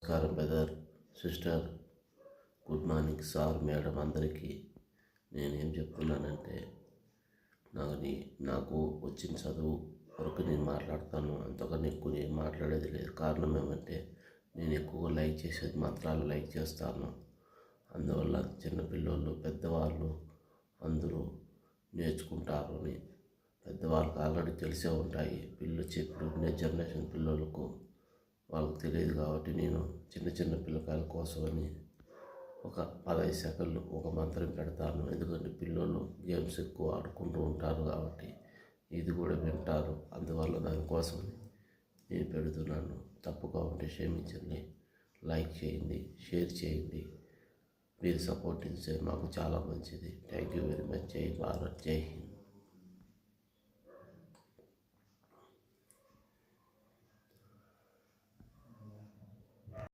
నమస్కారం brother, sister, good morning sir, madam అందరికీ. నేనేం చెప్తున్నానంటే నాకు వచ్చిన చదువు వరకు నేను మాట్లాడతాను. అంతకన్నా ఎక్కువ నేను మాట్లాడేది లేదు. కారణం ఏమంటే నేను ఎక్కువగా లైక్ చేసేది మంత్రాలు లైక్ చేస్తాను. అందువల్ల చిన్నపిల్లలు పెద్దవాళ్ళు అందరూ నేర్చుకుంటారు అని పెద్దవాళ్ళకి ఆల్రెడీ తెలిసే ఉంటాయి. ఇప్పుడున్న జనరేషన్ పిల్లలకు వాళ్ళకి తెలియదు కాబట్టి నేను చిన్న పిల్లకాయల కోసమని ఒక 15 సెకండ్లు ఒక మంత్రం పెడతాను. ఎందుకంటే పిల్లలు గేమ్స్ ఎక్కువ ఆడుకుంటూ ఉంటారు కాబట్టి ఇది కూడా వింటారు. అందువల్ల దానికోసం నేను పెడుతున్నాను. తప్పుగా ఉంటే క్షమించండి. లైక్ చేయండి, షేర్ చేయండి. మీరు సపోర్ట్ ఇస్తే మాకు చాలా మంచిది. Thank you very much. జై భారత్, జై హింద్.